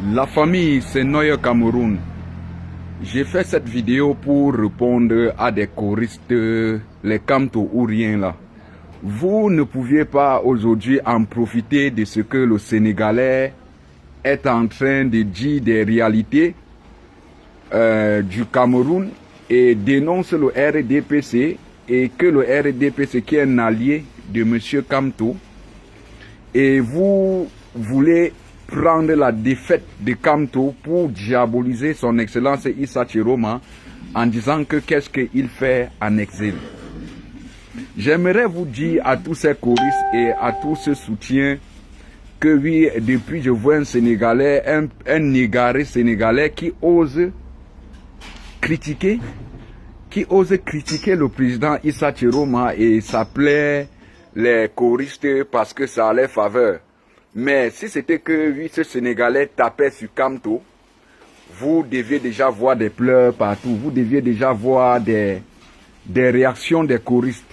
La famille, c'est Noye Cameroun. J'ai fait cette vidéo pour répondre à des choristes, les Kamto ou rien là. Vous ne pouviez pas aujourd'hui en profiter de ce que le Sénégalais est en train de dire des réalités du Cameroun et dénonce le RDPC et que le RDPC qui est un allié de M. Kamto, et vous voulez prendre la défaite de Kamto pour diaboliser son excellence Issa Chiroma en disant que qu'est-ce qu'il fait en exil. J'aimerais vous dire à tous ces choristes et à tous ceux soutiens que oui, depuis je vois un Sénégalais, un égaré sénégalais qui ose critiquer le président Issa Chiroma et s'appelait les choristes parce que ça a leur faveur. Mais si c'était que oui, ce Sénégalais tapait sur Kamto, vous deviez déjà voir des pleurs partout, vous deviez déjà voir des réactions des choristes.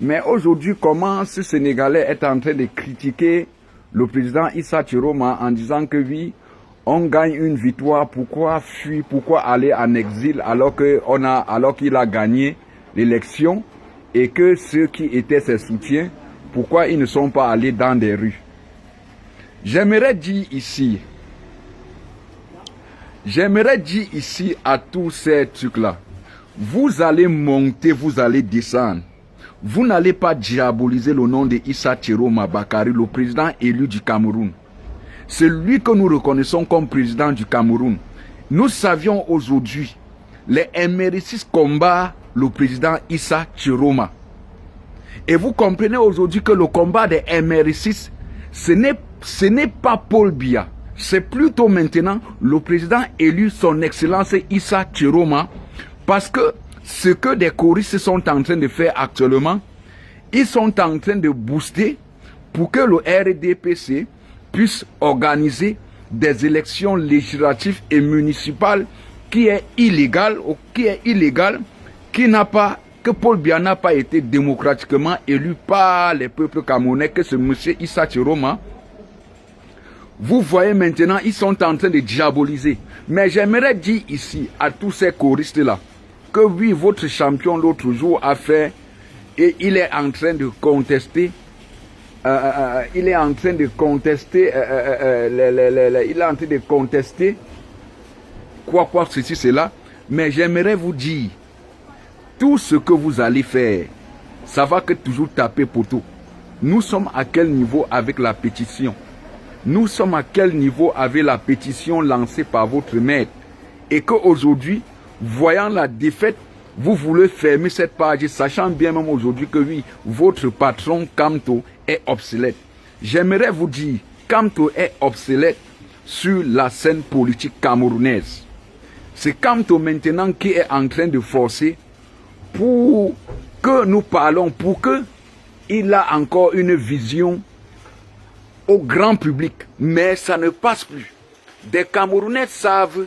Mais aujourd'hui, comment ce Sénégalais est en train de critiquer le président Issa Chiroma en disant que oui, on gagne une victoire, pourquoi fuir, pourquoi aller en exil alors qu'il a gagné l'élection et que ceux qui étaient ses soutiens, pourquoi ils ne sont pas allés dans des rues. J'aimerais dire ici à tous ces trucs-là, vous allez monter, vous allez descendre. Vous n'allez pas diaboliser le nom de Issa Chiroma Bakary, le président élu du Cameroun. C'est lui que nous reconnaissons comme président du Cameroun. Nous savions aujourd'hui, les MR6 combattent le président Issa Chiroma. Et vous comprenez aujourd'hui que le combat des MR6, ce n'est pas Paul Biya. C'est plutôt maintenant le président élu, son excellence Issa Chiroma, parce que ce que des choristes sont en train de faire actuellement, ils sont en train de booster pour que le RDPC puisse organiser des élections législatives et municipales qui est illégale, que Paul Biya n'a pas été démocratiquement élu par les peuples camerounais, que ce monsieur Issa Chiroma. Vous voyez maintenant, ils sont en train de diaboliser. Mais j'aimerais dire ici à tous ces choristes-là, que oui, votre champion l'autre jour a fait, et il est en train de contester, ceci, cela. Mais j'aimerais vous dire, tout ce que vous allez faire, ça va que toujours taper poteau. Nous sommes à quel niveau avec la pétition? Nous sommes à quel niveau avec la pétition lancée par votre maître? Et qu'aujourd'hui, voyant la défaite, vous voulez fermer cette page, sachant bien même aujourd'hui que oui, votre patron Kamto est obsolète. J'aimerais vous dire, Kamto est obsolète sur la scène politique camerounaise. C'est Kamto maintenant qui est en train de forcer pour que nous parlons, pour que il a encore une vision au grand public. Mais ça ne passe plus. Des Camerounais savent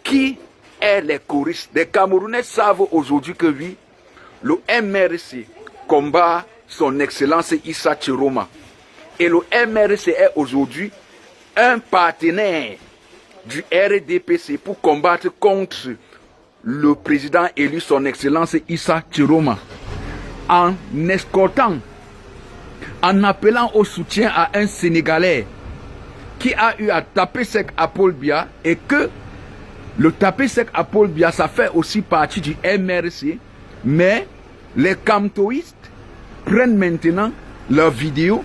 qui est les choristes. Des Camerounais savent aujourd'hui que oui, le MRC combat son excellence Issa Chiroma. Et le MRC est aujourd'hui un partenaire du RDPC pour combattre contre le président élu, son excellence Issa Chiroma. En escortant, en appelant au soutien à un Sénégalais qui a eu à taper sec à Paul Biya, et que le taper sec à Paul Biya, ça fait aussi partie du MRC, mais les Kamtoïstes prennent maintenant leurs vidéos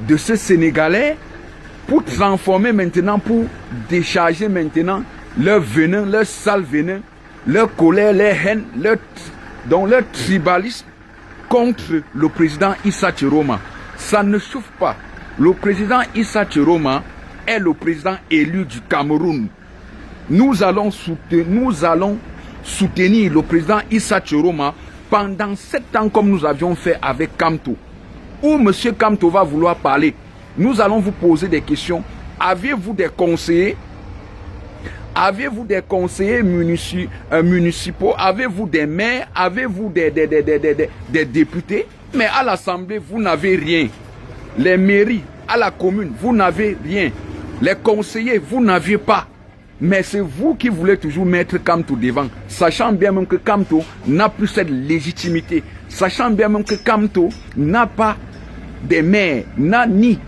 de ce Sénégalais pour transformer maintenant, pour décharger maintenant leur venin, leur sale venin, leur colère, leur haine, leur tribalisme contre le président Issa Chiroma. Ça ne chauffe pas. Le président Issa Chiroma est le président élu du Cameroun. Nous allons soutenir le président Issa Chiroma pendant 7 ans comme nous avions fait avec Kamto. Où M. Kamto va vouloir parler, nous allons vous poser des questions. Avez-vous des conseillers? Avez-vous des conseillers municipaux? Avez-vous des maires? Avez-vous des députés? Mais à l'Assemblée, vous n'avez rien. Les mairies, à la commune, vous n'avez rien. Les conseillers, vous n'aviez pas. Mais c'est vous qui voulez toujours mettre Kamto devant, sachant bien même que Kamto n'a plus cette légitimité, sachant bien même que Kamto n'a pas des maires, n'a ni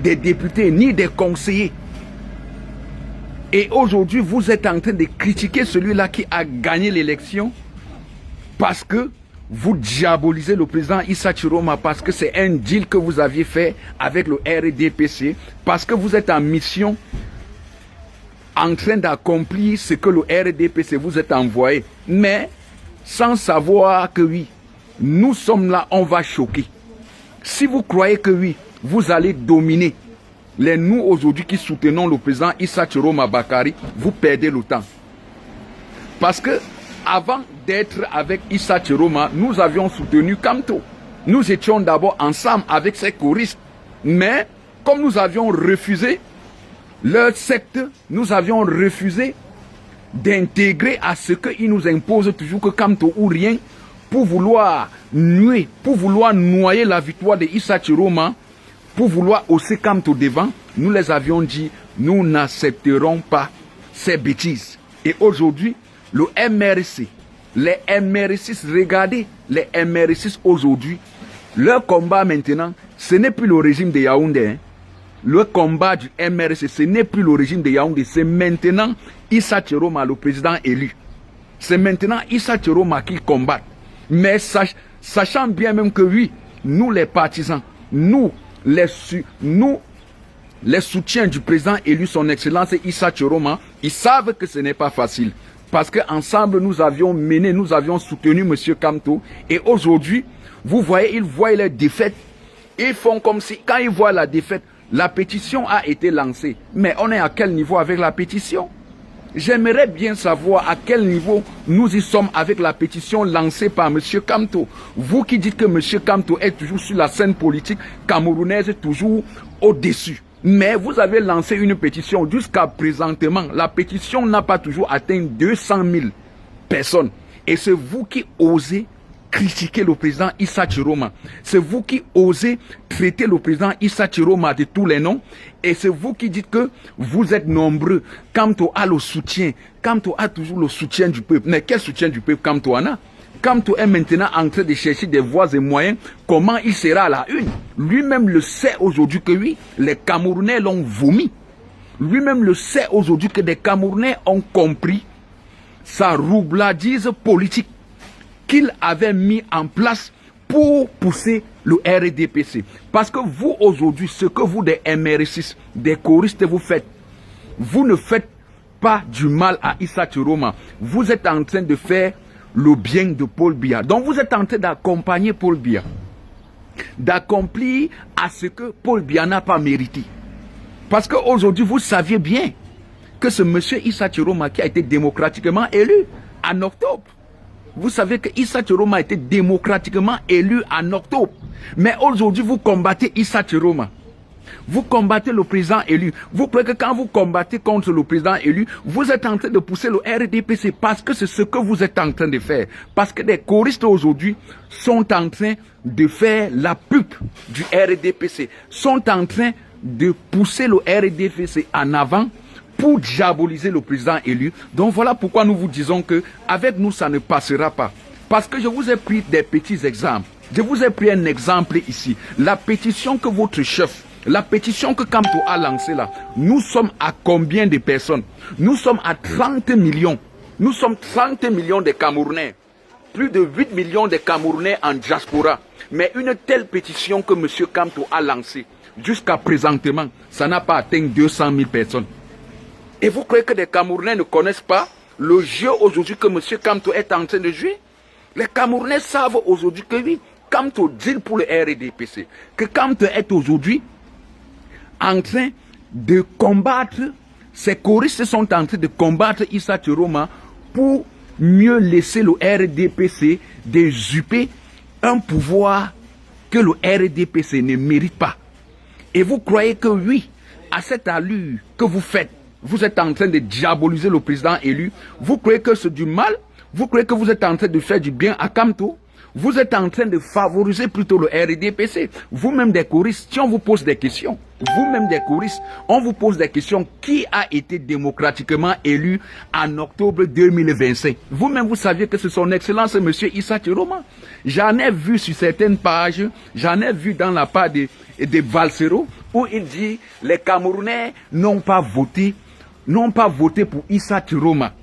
des députés, ni des conseillers. Et aujourd'hui, vous êtes en train de critiquer celui-là qui a gagné l'élection parce que vous diabolisez le président Issa Chiroma, parce que c'est un deal que vous aviez fait avec le RDPC, parce que vous êtes en mission en train d'accomplir ce que le RDPC vous est envoyé. Mais sans savoir que oui, nous sommes là, on va choquer. Si vous croyez que oui, vous allez dominer, les nous aujourd'hui qui soutenons le président Issa Chiroma Bakari, vous perdez le temps. Parce que avant d'être avec Issa Chiroma, nous avions soutenu Kamto. Nous étions d'abord ensemble avec ces choristes. Mais comme nous avions refusé leur secte, nous avions refusé d'intégrer à ce qu'ils nous imposent toujours que Kamto ou rien, pour vouloir nuer, pour vouloir noyer la victoire de Issa Chiroma, pour vouloir hausser Kamto devant, nous les avions dit, nous n'accepterons pas ces bêtises. Et aujourd'hui, le MRC, les MRC, regardez les MRC aujourd'hui, leur combat maintenant, ce n'est plus le régime de Yaoundé. Hein. Le combat du MRC, ce n'est plus le régime de Yaoundé, c'est maintenant Issa Chiroma, le président élu. C'est maintenant Issa Chiroma qui combat. Mais sachant bien même que oui, nous les partisans, nous les soutiens du président élu, son excellence Issa Chiroma, ils savent que ce n'est pas facile. Parce qu'ensemble, nous avions mené, nous avions soutenu M. Kamto. Et aujourd'hui, vous voyez, ils voient les défaites. Ils font comme si, quand ils voient la défaite, la pétition a été lancée. Mais on est à quel niveau avec la pétition? J'aimerais bien savoir à quel niveau nous y sommes avec la pétition lancée par M. Kamto. Vous qui dites que M. Kamto est toujours sur la scène politique camerounaise, toujours au-dessus. Mais vous avez lancé une pétition jusqu'à présentement. La pétition n'a pas toujours atteint 200 000 personnes. Et c'est vous qui osez critiquer le président Issa Chiroma. C'est vous qui osez traiter le président Issa Chiroma de tous les noms. Et c'est vous qui dites que vous êtes nombreux. Kamto a le soutien. Kamto a toujours le soutien du peuple. Mais quel soutien du peuple Kamto en a? Kamto est maintenant en train de chercher des voies et moyens, comment il sera à la une. Lui-même le sait aujourd'hui que oui, les Camerounais l'ont vomi. Lui-même le sait aujourd'hui que des Camerounais ont compris sa roubladise politique qu'il avait mis en place pour pousser le RDPC. Parce que vous aujourd'hui, ce que vous des MRC, des choristes vous faites, vous ne faites pas du mal à Issa Chiroma. Vous êtes en train de faire le bien de Paul Biya. Donc vous êtes en train d'accompagner Paul Biya, d'accomplir à ce que Paul Biya n'a pas mérité. Parce qu'aujourd'hui, vous saviez bien que ce monsieur Issa Chiroma qui a été démocratiquement élu en octobre, vous savez que Issa Chiroma a été démocratiquement élu en octobre. Mais aujourd'hui, vous combattez Issa Chiroma. Vous combattez le président élu. Vous croyez que quand vous combattez contre le président élu, vous êtes en train de pousser le RDPC parce que c'est ce que vous êtes en train de faire. Parce que des choristes aujourd'hui sont en train de faire la pub du RDPC, sont en train de pousser le RDPC en avant pour diaboliser le président élu. Donc voilà pourquoi nous vous disons que avec nous ça ne passera pas. Parce que je vous ai pris des petits exemples. Je vous ai pris un exemple ici. La pétition que votre chef, la pétition que Kamto a lancée là, nous sommes à combien de personnes? Nous sommes à 30 millions. Nous sommes 30 millions de Camerounais. Plus de 8 millions de Camerounais en diaspora. Mais une telle pétition que M. Kamto a lancée, jusqu'à présentement, ça n'a pas atteint 200 000 personnes. Et vous croyez que les Camerounais ne connaissent pas le jeu aujourd'hui que M. Kamto est en train de jouer? Les Camerounais savent aujourd'hui que oui, Kamto deal pour le RDPC. Que Kamto est aujourd'hui en train de combattre, ces choristes sont en train de combattre Issa Chiroma pour mieux laisser le RDPC désuper un pouvoir que le RDPC ne mérite pas. Et vous croyez que oui, à cette allure que vous faites, vous êtes en train de diaboliser le président élu, vous croyez que c'est du mal? Vous croyez que vous êtes en train de faire du bien à Kamto? Vous êtes en train de favoriser plutôt le RDPC. Vous-même des choristes, si on vous pose des questions, vous-même des choristes, on vous pose des questions. Qui a été démocratiquement élu en octobre 2025? Vous-même, vous saviez que c'est son excellence, M. Issa Chiroma. J'en ai vu sur certaines pages, j'en ai vu dans la page de Valsero, où il dit les Camerounais n'ont pas voté pour Issa Chiroma.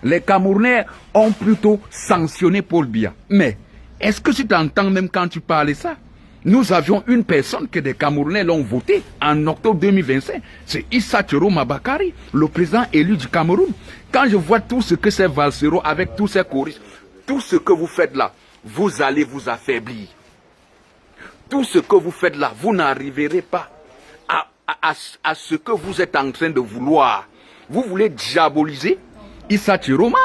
Les Camerounais ont plutôt sanctionné Paul Biya. Mais est-ce que tu t'entends même quand tu parlais ça? Nous avions une personne que des Camerounais l'ont voté en octobre 2025. C'est Issa Chiroma Bakari, le président élu du Cameroun. Quand je vois tout ce que c'est Valsero avec tous ces choristes, tout ce que vous faites là, vous allez vous affaiblir. Tout ce que vous faites là, vous n'arriverez pas à ce que vous êtes en train de vouloir. Vous voulez diaboliser Issa Chiroma.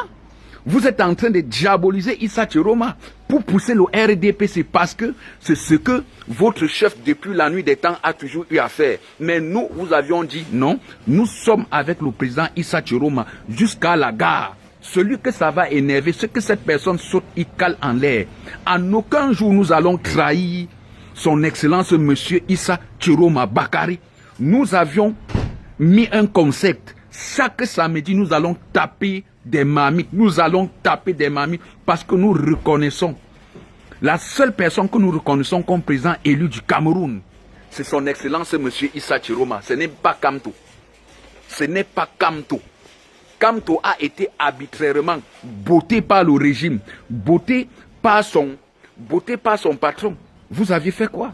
Vous êtes en train de diaboliser Issa Chiroma pour pousser le RDPC parce que c'est ce que votre chef depuis la nuit des temps a toujours eu à faire. Mais nous, vous avions dit non, nous sommes avec le président Issa Chiroma jusqu'à la gare. Celui que ça va énerver, c'est que cette personne saute, il cale en l'air. En aucun jour nous allons trahir son excellence monsieur Issa Chiroma Bakari. Nous avions mis un concept. Chaque samedi, nous allons taper des mamies. Nous allons taper des mamies parce que nous reconnaissons. La seule personne que nous reconnaissons comme président élu du Cameroun, c'est son excellence M. Issa Chiroma. Ce n'est pas Kamto. Ce n'est pas Kamto. Kamto a été arbitrairement botté par le régime, botté par son patron. Vous aviez fait quoi?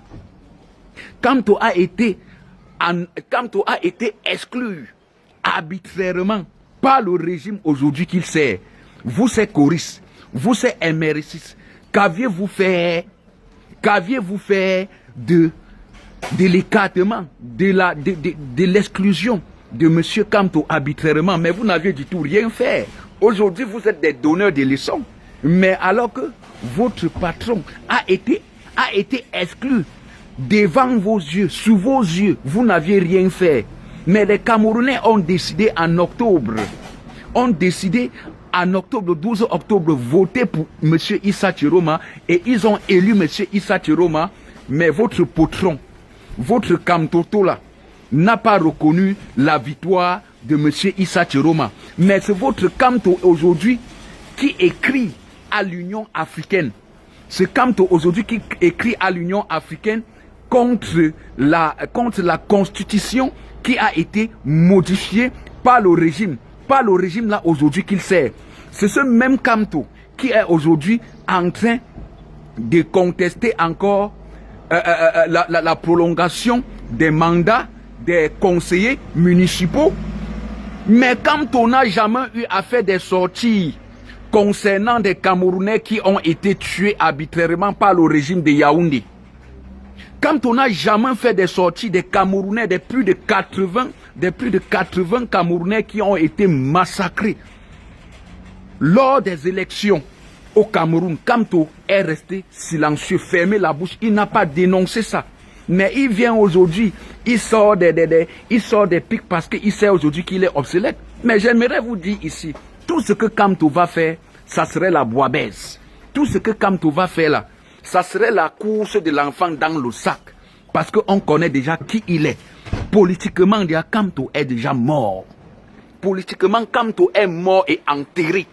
Kamto a été exclu arbitrairement par le régime aujourd'hui qu'il sert. Vous, c'est choristes, vous, c'est MRC6. Qu'aviez-vous fait de l'écartement, de l'exclusion de M. Kamto arbitrairement? Mais vous n'aviez du tout rien fait. Aujourd'hui, vous êtes des donneurs de leçons. Mais alors que votre patron a été exclu devant vos yeux, sous vos yeux, vous n'aviez rien fait. Mais les Camerounais ont décidé en octobre, le 12 octobre, voter pour M. Issa Chiroma et ils ont élu M. Issa Chiroma. Mais votre patron, votre Kamtoto là, n'a pas reconnu la victoire de M. Issa Chiroma. Mais c'est votre Kamto aujourd'hui qui écrit à l'Union africaine. C'est Kamto aujourd'hui qui écrit à l'Union africaine contre la constitution qui a été modifiée par le régime là aujourd'hui qu'il sert. C'est ce même Kamto qui est aujourd'hui en train de contester encore la prolongation des mandats des conseillers municipaux. Mais Kamto n'a jamais eu à faire des sorties concernant des Camerounais qui ont été tués arbitrairement par le régime de Yaoundé. Quand on n'a jamais fait des sorties des Camerounais, des plus de 80 Camerounais qui ont été massacrés lors des élections au Cameroun, Kamto est resté silencieux, fermé la bouche, il n'a pas dénoncé ça. Mais il vient aujourd'hui, il sort des pics parce qu'il sait aujourd'hui qu'il est obsolète. Mais j'aimerais vous dire ici, tout ce que Kamto va faire, ça serait la bois-baisse. Tout ce que Kamto va faire là, ça serait la course de l'enfant dans le sac. Parce qu'on connaît déjà qui il est. Politiquement, Kamto est déjà mort. Politiquement, Kamto est mort et enterré.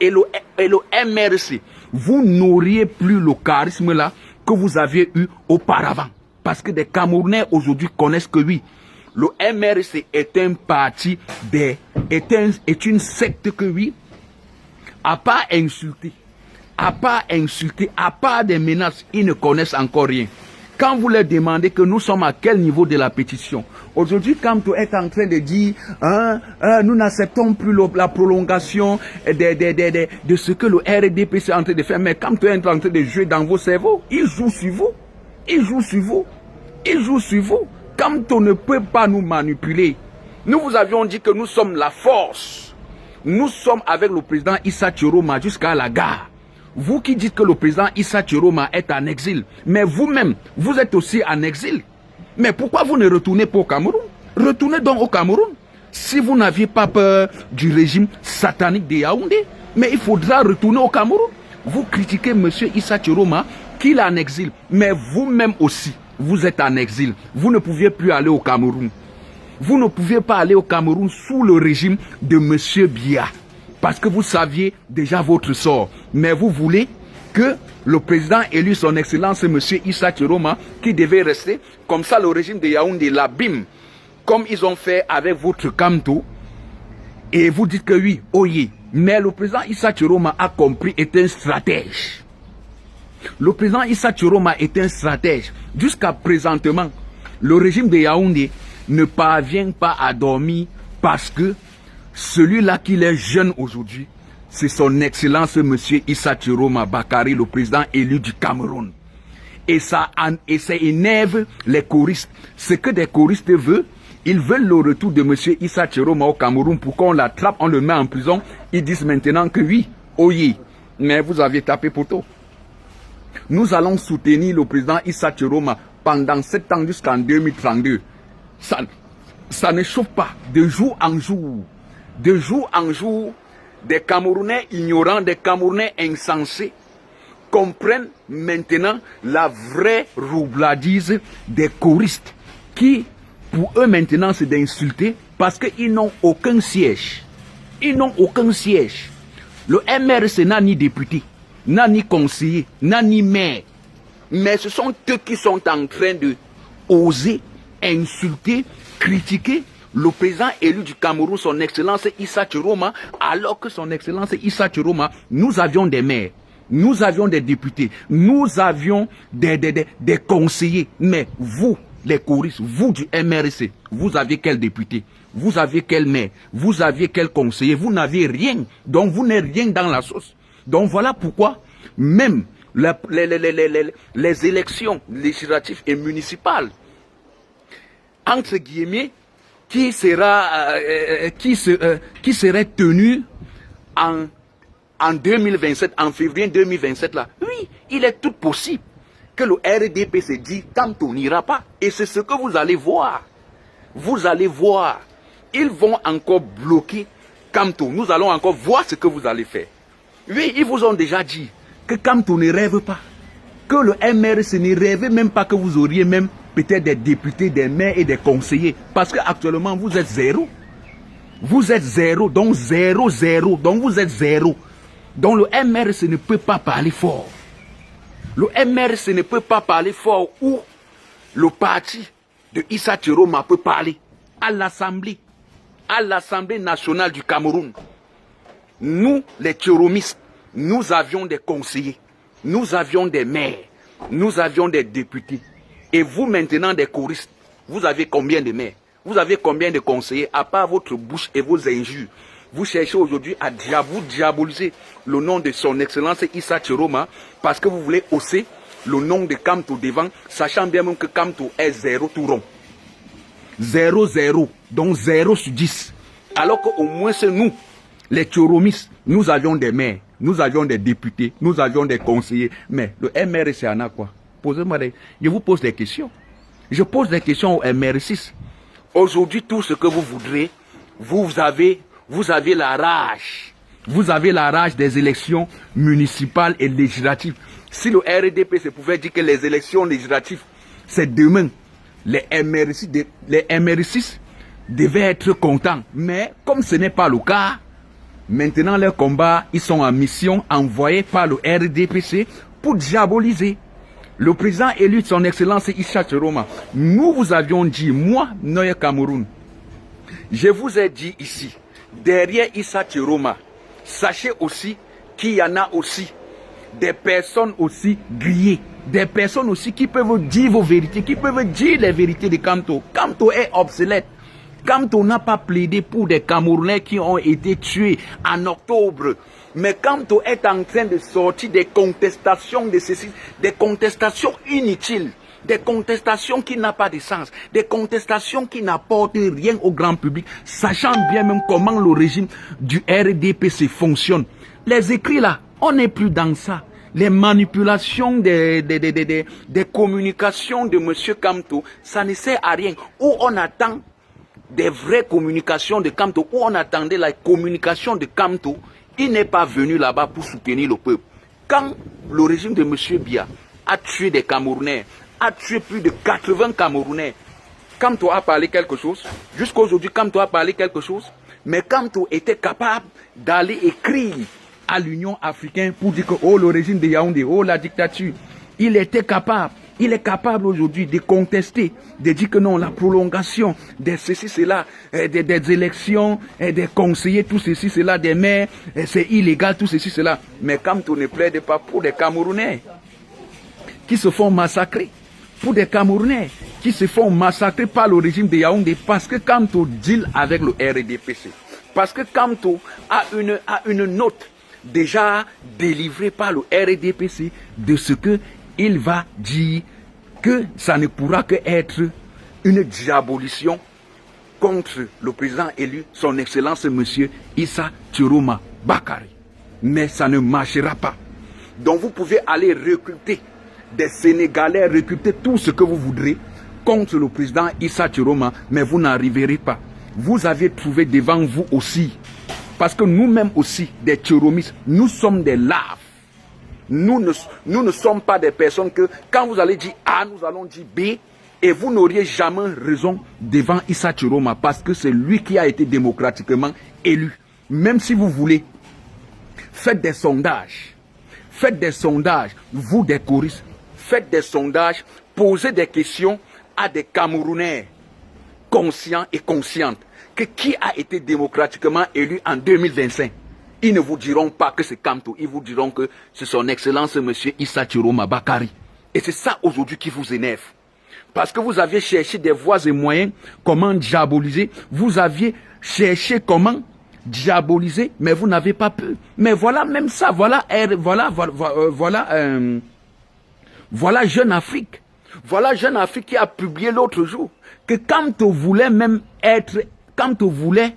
Et le MRC, vous n'auriez plus le charisme là que vous aviez eu auparavant. Parce que des Camerounais aujourd'hui connaissent que oui, le MRC est un parti, est une secte que oui, à part insulter, à part des menaces, ils ne connaissent encore rien. Quand vous leur demandez que nous sommes à quel niveau de la pétition, aujourd'hui, Kamto est en train de dire, nous n'acceptons plus la prolongation de ce que le RDPC est en train de faire. Mais Kamto est en train de jouer dans vos cerveaux. Il joue sur vous. Il joue sur vous. Il joue sur vous. Kamto ne peut pas nous manipuler. Nous vous avions dit que nous sommes la force. Nous sommes avec le président Issa Chiroma jusqu'à la gare. Vous qui dites que le président Issa Chiroma est en exil, mais vous-même, vous êtes aussi en exil. Mais pourquoi vous ne retournez pas au Cameroun? Retournez donc au Cameroun. Si vous n'aviez pas peur du régime satanique de Yaoundé, mais il faudra retourner au Cameroun. Vous critiquez M. Issa Chiroma, qu'il est en exil. Mais vous-même aussi, vous êtes en exil. Vous ne pouviez plus aller au Cameroun. Vous ne pouviez pas aller au Cameroun sous le régime de M. Biya. Parce que vous saviez déjà votre sort. Mais vous voulez que le président élu son excellence M. Issa Chiroma, qui devait rester, comme ça le régime de Yaoundé l'abîme, comme ils ont fait avec votre Kamto, et vous dites que oui, oyez. Mais le président Issa Chiroma a compris, est un stratège. Le président Issa Chiroma est un stratège. Jusqu'à présentement, le régime de Yaoundé ne parvient pas à dormir parce que celui-là qui est jeune aujourd'hui, c'est son excellence M. Issa Chiroma Bakari, le président élu du Cameroun. Et ça énerve les choristes. Ce que des choristes veulent, ils veulent le retour de M. Issa Chiroma au Cameroun pour qu'on l'attrape, on le met en prison. Ils disent maintenant que oui, oyez, mais vous avez tapé poteau. Nous allons soutenir le président Issa Chiroma pendant 7 ans jusqu'en 2032. Ça ne chauffe pas de jour en jour. De jour en jour, des Camerounais ignorants, des Camerounais insensés comprennent maintenant la vraie roubladise des choristes qui, pour eux maintenant, c'est d'insulter parce qu'ils n'ont aucun siège. Ils n'ont aucun siège. Le MRC n'a ni député, n'a ni conseiller, n'a ni maire. Mais ce sont eux qui sont en train de oser insulter, critiquer le président élu du Cameroun, son excellence Issa Chiroma, alors que son excellence Issa Chiroma, nous avions des maires, nous avions des députés, nous avions des conseillers. Mais vous, les choristes, vous du MRC, vous aviez quel député? Vous aviez quel maire? Vous aviez quel conseiller? Vous n'aviez rien. Donc vous n'êtes rien dans la sauce. Donc voilà pourquoi même les élections législatives et municipales, entre guillemets, qui serait tenue en 2027, en février 2027 là. Oui, il est tout possible que le RDP se dit Kamto n'ira pas. Et c'est ce que vous allez voir. Vous allez voir. Ils vont encore bloquer Kamto. Nous allons encore voir ce que vous allez faire. Oui, ils vous ont déjà dit que Kamto ne rêve pas. Que le MRC ne rêve même pas que vous auriez même peut-être des députés, des maires et des conseillers. Parce qu'actuellement, vous êtes zéro. Vous êtes zéro, donc zéro, zéro. Donc vous êtes zéro. Donc le MRC ne peut pas parler fort. Le MRC ne peut pas parler fort ou le parti de Issa Chiroma peut parler à l'Assemblée nationale du Cameroun. Nous, les Chiromistes, nous avions des conseillers, nous avions des maires, nous avions des députés. Et vous maintenant des choristes, vous avez combien de maires? Vous avez combien de conseillers? À part votre bouche et vos injures, vous cherchez aujourd'hui à vous diaboliser le nom de son excellence Issa Chiroma parce que vous voulez hausser le nom de Kamto devant, sachant bien même que Kamto est 0 tout rond. 0, 0, donc 0 sur 10. Alors qu'au moins c'est nous, les Chiromistes, nous avions des maires, nous avions des députés, nous avions des conseillers. Mais le MRC en a quoi? Posez-moi je vous pose des questions. Je pose des questions au MRC. Aujourd'hui, tout ce que vous voudrez, vous avez la rage. Vous avez la rage des élections municipales et législatives. Si le RDP se pouvait dire que les élections législatives, c'est demain, les MRC devaient être contents. Mais comme ce n'est pas le cas, maintenant leurs combats, ils sont en mission envoyés par le RDPC pour diaboliser le président élu de son excellence Issa Chiroma. Nous vous avions dit, moi, Noé Cameroun, je vous ai dit ici, derrière Issa Chiroma, sachez aussi qu'il y en a aussi des personnes aussi grillées, des personnes aussi qui peuvent dire vos vérités, qui peuvent dire les vérités de Kamto. Kamto est obsolète. Kamto n'a pas plaidé pour des Camerounais qui ont été tués en octobre. Mais Kamto est en train de sortir des contestations de ceci, des contestations inutiles, des contestations qui n'ont pas de sens, des contestations qui n'apportent rien au grand public, sachant bien même comment le régime du RDPC fonctionne. Les écrits là, on n'est plus dans ça. Les manipulations des communications de M. Kamto, ça ne sert à rien. Où on attend des vraies communications de Kamto, où on attendait la communication de Kamto, il n'est pas venu là-bas pour soutenir le peuple. Quand le régime de M. Biya a tué des Camerounais, a tué plus de 80 Camerounais, Kamto a parlé quelque chose. Jusqu'à aujourd'hui, Kamto a parlé quelque chose. Mais Kamto était capable d'aller écrire à l'Union africaine pour dire que oh, le régime de Yaoundé, oh, la dictature. Il était capable. Il est capable aujourd'hui de contester, de dire que non, la prolongation de ceci, cela, des élections, des conseillers, tout ceci, cela, des maires, c'est illégal, tout ceci, cela. Mais Kamto ne plaide pas pour des Camerounais qui se font massacrer, pour des Camerounais qui se font massacrer par le régime de Yaoundé parce que Kamto deal avec le RDPC. Parce que Kamto a une note déjà délivrée par le RDPC de ce que il va dire que ça ne pourra que être une diabolition contre le président élu, son Excellence Monsieur Issa Chiroma Bakari. Mais ça ne marchera pas. Donc vous pouvez aller recruter des Sénégalais, recruter tout ce que vous voudrez contre le président Issa Chiroma, mais vous n'arriverez pas. Vous avez trouvé devant vous aussi, parce que nous-mêmes aussi, des Chiromistes, nous sommes des larves. Nous ne sommes pas des personnes que, quand vous allez dire A, nous allons dire B, et vous n'auriez jamais raison devant Issa Chiroma, parce que c'est lui qui a été démocratiquement élu. Même si vous voulez, faites des sondages, vous des choristes, faites des sondages, posez des questions à des Camerounais conscients et conscientes, que qui a été démocratiquement élu en 2025. Ils ne vous diront pas que c'est Kamto, ils vous diront que c'est son Excellence Monsieur Issa Chiroma Bakari. Et c'est ça aujourd'hui qui vous énerve. Parce que vous aviez cherché des voies et moyens, comment diaboliser. Vous aviez cherché comment diaboliser, mais vous n'avez pas pu. Mais voilà même ça, voilà Jeune Afrique. Voilà Jeune Afrique qui a publié l'autre jour que Kamto voulait même être, Kamto voulait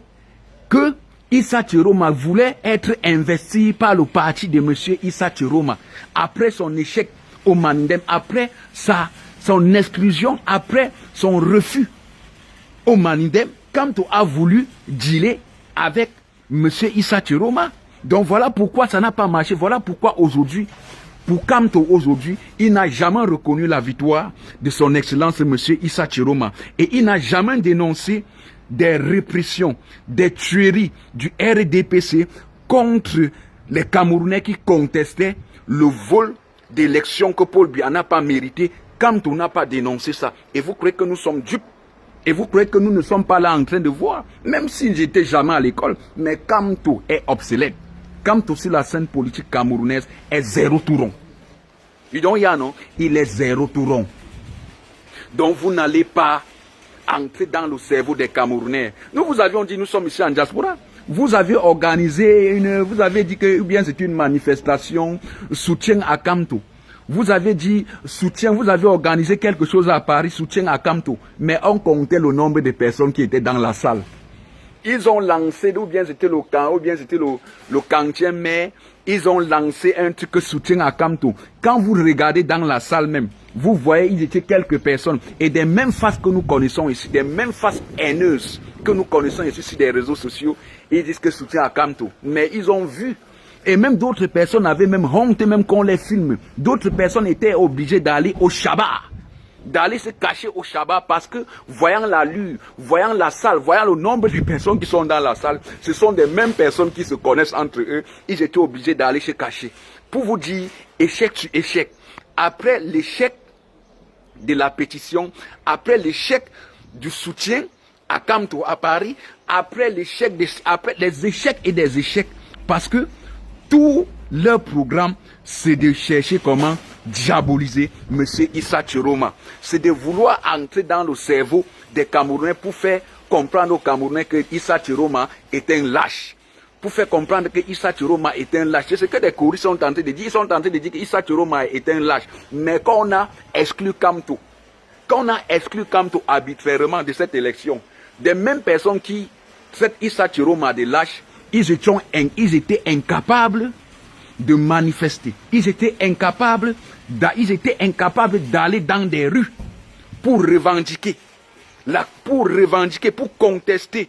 que Issa Chiroma voulait être investi par le parti de M. Issa Chiroma après son échec au Mandem, après son exclusion, après son refus au Mandem. Kamto a voulu dealer avec M. Issa Chiroma. Donc voilà pourquoi ça n'a pas marché. Voilà pourquoi aujourd'hui, pour Kamto aujourd'hui, il n'a jamais reconnu la victoire de son Excellence M. Issa Chiroma. Et il n'a jamais dénoncé des répressions, des tueries du RDPC contre les Camerounais qui contestaient le vol d'élections que Paul Biya n'a pas mérité. Kamto n'a pas dénoncé ça. Et vous croyez que nous sommes dupes? Et vous croyez que nous ne sommes pas là en train de voir? Même si j'étais jamais à l'école, mais Kamto est obsolète. Kamto sur la scène politique camerounaise est zéro touron. Il est zéro touron. Donc vous n'allez pas entrer dans le cerveau des Camerounais. Nous vous avions dit, nous sommes ici en diaspora. Vous avez organisé vous avez dit que bien c'est une manifestation soutien à Kamto. Vous avez dit soutien, vous avez organisé quelque chose à Paris, soutien à Kamto. Mais on comptait le nombre de personnes qui étaient dans la salle. Ils ont lancé, ou bien c'était le camp, ou bien c'était le quantième, mais ils ont lancé un truc soutien à Kamto. Quand vous regardez dans la salle même, vous voyez, ils étaient quelques personnes. Et des mêmes faces que nous connaissons ici, des mêmes faces haineuses que nous connaissons ici sur les réseaux sociaux, ils disent que soutien à Kamto. Mais ils ont vu. Et même d'autres personnes avaient même honte, même qu'on les filme. D'autres personnes étaient obligées d'aller au Shabbat. D'aller se cacher au Shabbat parce que voyant l'allure, voyant la salle, voyant le nombre de personnes qui sont dans la salle, ce sont des mêmes personnes qui se connaissent entre eux. Ils étaient obligés d'aller se cacher. Pour vous dire, échec sur échec. Après l'échec de la pétition, après l'échec du soutien à Kamto à Paris, après les échecs et des échecs, parce que tout leur programme, c'est de chercher comment diaboliser M. Issa Chiroma. C'est de vouloir entrer dans le cerveau des Camerounais pour faire comprendre aux Camerounais que Issa Chiroma est un lâche. Pour faire comprendre que Issa Chiroma est un lâche. C'est ce que les choristes sont en train de dire. Ils sont en train de dire que Issa Chiroma est un lâche. Mais quand on a exclu Kamto, arbitrairement de cette élection, des mêmes personnes qui traitent Issa Chiroma de lâche, ils étaient incapables de manifester. Ils étaient incapables d'aller dans des rues pour revendiquer, pour contester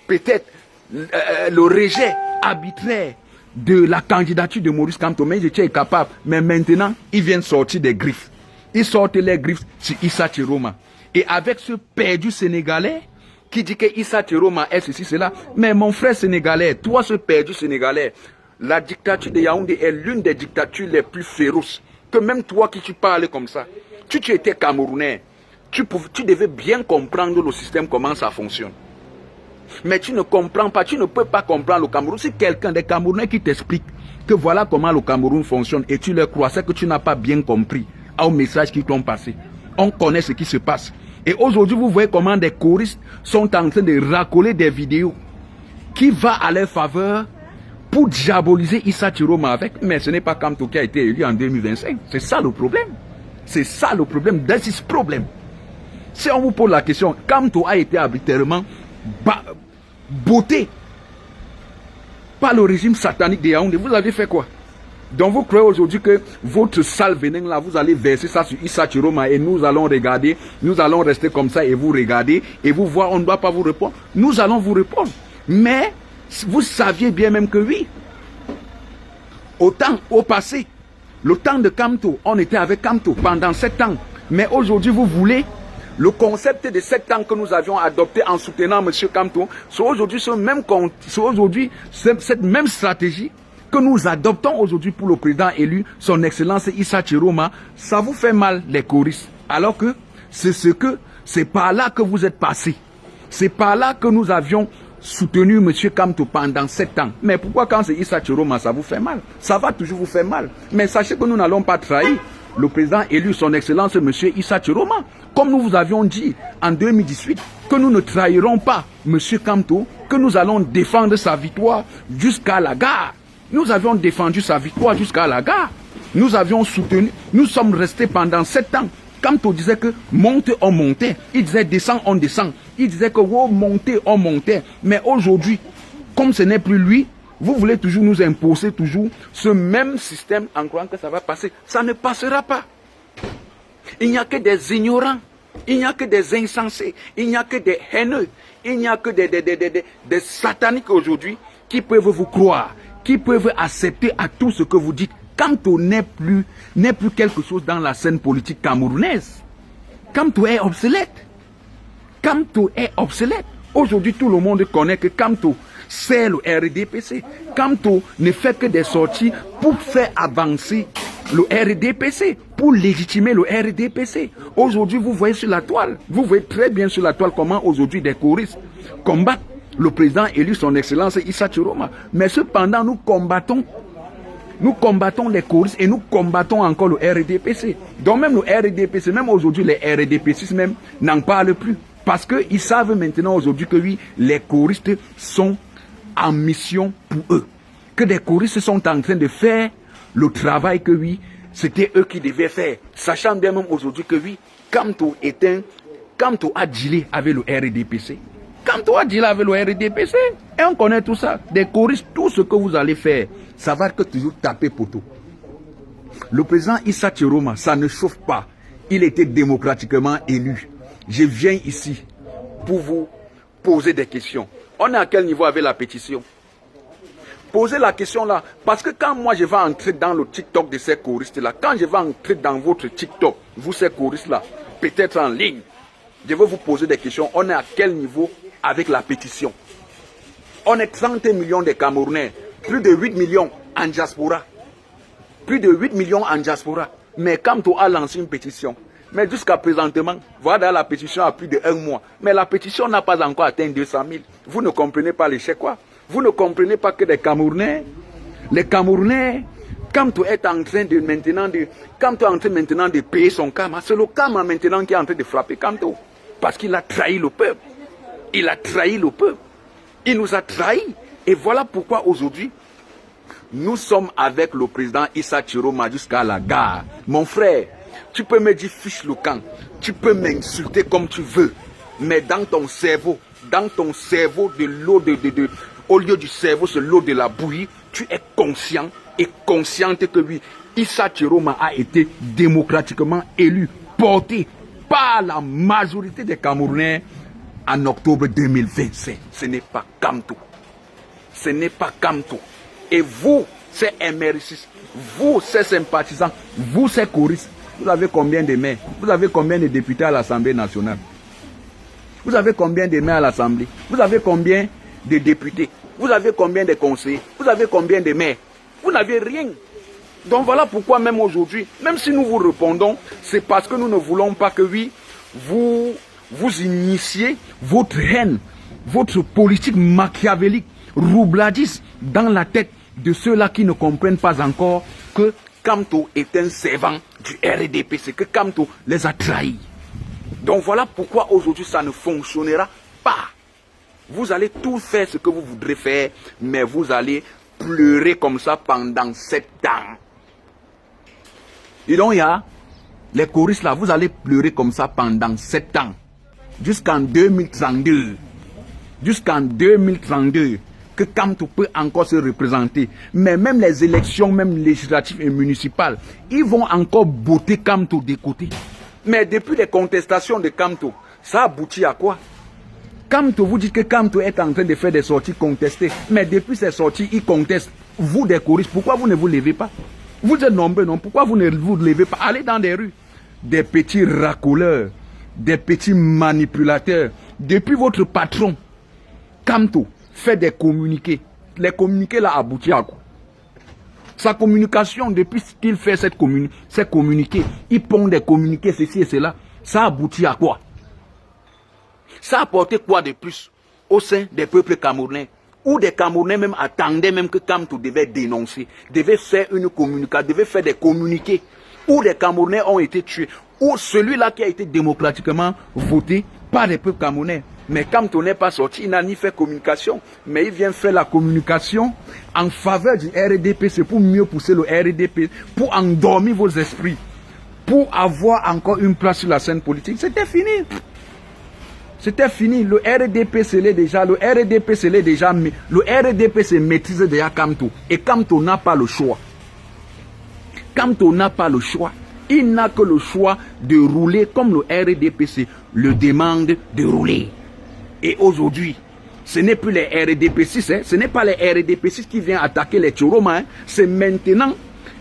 peut-être le rejet arbitraire de la candidature de Maurice Kamto, mais j'étais incapable. Mais maintenant, ils viennent sortir des griffes. Ils sortent les griffes sur Issa Chiroma. Et avec ce perdu sénégalais qui dit que Issa Chiroma est ceci, cela. Mais mon frère sénégalais, toi ce perdu sénégalais, la dictature de Yaoundé est l'une des dictatures les plus féroces. Que même toi qui tu parles comme ça, tu étais Camerounais, tu devais bien comprendre le système, comment ça fonctionne. Mais tu ne comprends pas, tu ne peux pas comprendre le Cameroun. Si quelqu'un des Camerounais qui t'explique que voilà comment le Cameroun fonctionne et tu le crois, c'est que tu n'as pas bien compris au message qui t'ont passé. On connaît ce qui se passe. Et aujourd'hui, vous voyez comment des choristes sont en train de racoler des vidéos qui vont à leur faveur pour diaboliser Issa Chiroma avec. Mais ce n'est pas Kamto qui a été élu en 2025. C'est ça le problème. C'est ça le problème. That's his problem. Si on vous pose la question, Kamto a été arbitrairement botté par le régime satanique de Yaoundé, vous avez fait quoi? Donc vous croyez aujourd'hui que votre sale venin là, vous allez verser ça sur Issa Chiroma et nous allons regarder, nous allons rester comme ça et vous regarder et vous voir, on ne doit pas vous répondre. Nous allons vous répondre. Mais vous saviez bien même que oui, au passé, le temps de Kamto, on était avec Kamto pendant 7 ans. Mais aujourd'hui, vous voulez le concept de 7 ans que nous avions adopté en soutenant M. Kamto, c'est aujourd'hui cette même stratégie que nous adoptons aujourd'hui pour le président élu, son excellence Issa Chiroma. Ça vous fait mal, les choristes. Alors que c'est par là que vous êtes passés. C'est par là que nous avions soutenu M. Kamto pendant 7 ans. Mais pourquoi quand c'est Issa Chiroma, ça vous fait mal? Ça va toujours vous faire mal. Mais sachez que nous n'allons pas trahir le président élu, son excellence M. Issa Chiroma. Comme nous vous avions dit en 2018, que nous ne trahirons pas M. Kamto, que nous allons défendre sa victoire jusqu'à la gare. Nous avions défendu sa victoire jusqu'à la gare. Nous avions soutenu, nous sommes restés pendant 7 ans. Kamto disait que monte, on montait. Il disait descend, on descend. Il disait que oh, monter, on montait. Mais aujourd'hui, comme ce n'est plus lui, vous voulez toujours nous imposer toujours ce même système en croyant que ça va passer. Ça ne passera pas. Il n'y a que des ignorants. Il n'y a que des insensés. Il n'y a que des haineux. Il n'y a que des sataniques aujourd'hui qui peuvent vous croire, qui peuvent accepter à tout ce que vous dites. Kamto n'est plus quelque chose dans la scène politique camerounaise. Kamto est obsolète. Kamto est obsolète. Aujourd'hui, tout le monde connaît que Kamto, c'est le RDPC. Kamto ne fait que des sorties pour faire avancer le RDPC, pour légitimer le RDPC. Aujourd'hui, vous voyez sur la toile, vous voyez très bien sur la toile comment aujourd'hui des choristes combattent le président élu, son excellence Issa Chiroma. Mais cependant, nous combattons les choristes et nous combattons encore le RDPC. Donc même le RDPC, même aujourd'hui, les RDPC même n'en parlent plus. Parce qu'ils savent maintenant aujourd'hui que oui, les choristes sont en mission pour eux. Que des choristes sont en train de faire le travail que oui, c'était eux qui devaient faire. Sachant bien même aujourd'hui que oui, Kamto a dealé avec le RDPC. Kamto a dealé avec le RDPC. Et on connaît tout ça. Des choristes, tout ce que vous allez faire, ça va que toujours taper poteau. Le président Issa Chiroma, ça ne chauffe pas. Il était démocratiquement élu. Je viens ici pour vous poser des questions. On est à quel niveau avec la pétition? Posez la question là. Parce que quand moi je vais entrer dans le TikTok de ces choristes là, quand je vais entrer dans votre TikTok, vous ces choristes là, peut-être en ligne, je vais vous poser des questions. On est à quel niveau avec la pétition? On est 30 millions de Camerounais, plus de 8 millions en diaspora. Plus de 8 millions en diaspora. Mais Kamto a lancé une pétition. Mais jusqu'à présentement, voilà, la pétition a plus de 1 mois. Mais la pétition n'a pas encore atteint 200 000. Vous ne comprenez pas l'échec quoi? Vous ne comprenez pas que les Camerounais, Kamto est en train de maintenant de payer son karma. C'est le karma maintenant qui est en train de frapper Kamto. Parce qu'il a trahi le peuple. Il a trahi le peuple. Il nous a trahis. Et voilà pourquoi aujourd'hui, nous sommes avec le président Issa Chiroma jusqu'à la gare. Mon frère, tu peux me dire fiche le camp. Tu peux m'insulter comme tu veux. Mais dans ton cerveau de l'eau au lieu du cerveau, c'est l'eau de la bouillie, tu es conscient et consciente que oui, Issa Chiroma a été démocratiquement élu, porté par la majorité des Camerounais en octobre 2025. Ce n'est pas Kamto. Ce n'est pas Kamto. Et vous, ces MRC, vous, ces sympathisants, vous, ces choristes, vous avez combien de maires? Vous avez combien de députés à l'Assemblée nationale? Vous avez combien de maires à l'Assemblée? Vous avez combien de députés? Vous avez combien de conseillers? Vous avez combien de maires? Vous n'avez rien. Donc voilà pourquoi même aujourd'hui, même si nous vous répondons, c'est parce que nous ne voulons pas que oui, vous initiez votre haine, votre politique machiavélique, roubladiste dans la tête de ceux-là qui ne comprennent pas encore que Kamto est un servant du RDP, c'est que Kamto les a trahis. Donc voilà pourquoi aujourd'hui ça ne fonctionnera pas. Vous allez tout faire ce que vous voudrez faire, mais vous allez pleurer comme ça pendant 7 ans. Et donc il y a les choristes là, vous allez pleurer comme ça pendant 7 ans. Jusqu'en 2032. Jusqu'en 2032. Que Kamto peut encore se représenter. Mais même les élections, même législatives et municipales, ils vont encore botter Kamto des côtés. Mais depuis les contestations de Kamto, ça aboutit à quoi? Kamto, vous dites que Kamto est en train de faire des sorties contestées. Mais depuis ces sorties, il conteste. Vous, des choristes, pourquoi vous ne vous levez pas? Vous êtes nombreux, non? Pourquoi vous ne vous levez pas? Allez dans les rues. Des petits racoleurs, des petits manipulateurs. Depuis votre patron, Kamto, fait des communiqués. Les communiqués là aboutit à quoi? Sa communication, depuis qu'il fait ces communiqués, il pond des communiqués, ceci et cela. Ça aboutit à quoi? Ça a apporté quoi de plus au sein des peuples camerounais? Où des Camerounais même attendaient même que Kamto devait dénoncer, devait faire une communication, devait faire des communiqués. Où des Camerounais ont été tués. Où celui-là qui a été démocratiquement voté par les peuples camerounais. Mais Kamto n'est pas sorti, il n'a ni fait communication. Mais il vient faire la communication en faveur du RDP. C'est pour mieux pousser le RDP, pour endormir vos esprits, pour avoir encore une place sur la scène politique. C'était fini. C'était fini. Le RDP, c'est déjà. Le RDP, c'est déjà. Le RDP, c'est maîtriser déjà Kamto. Et Kamto n'a pas le choix. Kamto n'a pas le choix. Il n'a que le choix de rouler comme le RDPC le demande de rouler. Et aujourd'hui, ce n'est plus les RDP6, hein, ce n'est pas les RDP6 qui viennent attaquer les Tchoroma, hein, c'est maintenant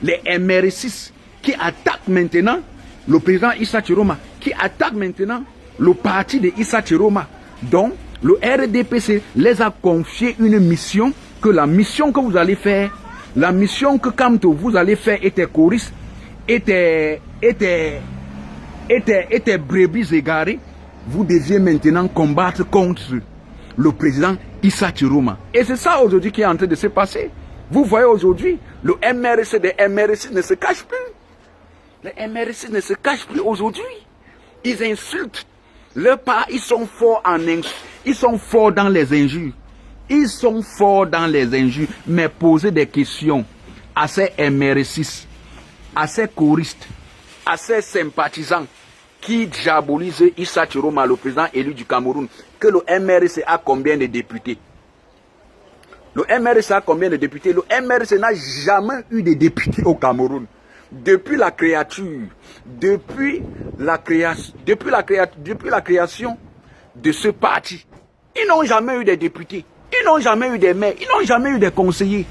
les MR6 qui attaquent maintenant le président Issa Tchoroma, qui attaque maintenant le parti de Issa Tchoroma. Donc, le RDPC les a confié une mission, que la mission que vous allez faire, la mission que Kamto vous allez faire était choristes, était brebis égarés. Vous deviez maintenant combattre contre le président Issa Tchoroma. Et c'est ça aujourd'hui qui est en train de se passer. Vous voyez aujourd'hui, le MRC des MRC ne se cache plus. Les MRC ne se cachent plus aujourd'hui. Ils insultent. Leur part, ils sont forts en insultes. Ils sont forts dans les injures. Ils sont forts dans les injures. Mais poser des questions à ces MRC, à ces choristes, à ces sympathisants qui diabolise Issa Tchoroma, le président élu du Cameroun, que le MRC a combien de députés? Le MRC a combien de députés? Le MRC n'a jamais eu de députés au Cameroun. Depuis la créature, depuis la création de ce parti, ils n'ont jamais eu de députés, ils n'ont jamais eu des maires, ils n'ont jamais eu des conseillers.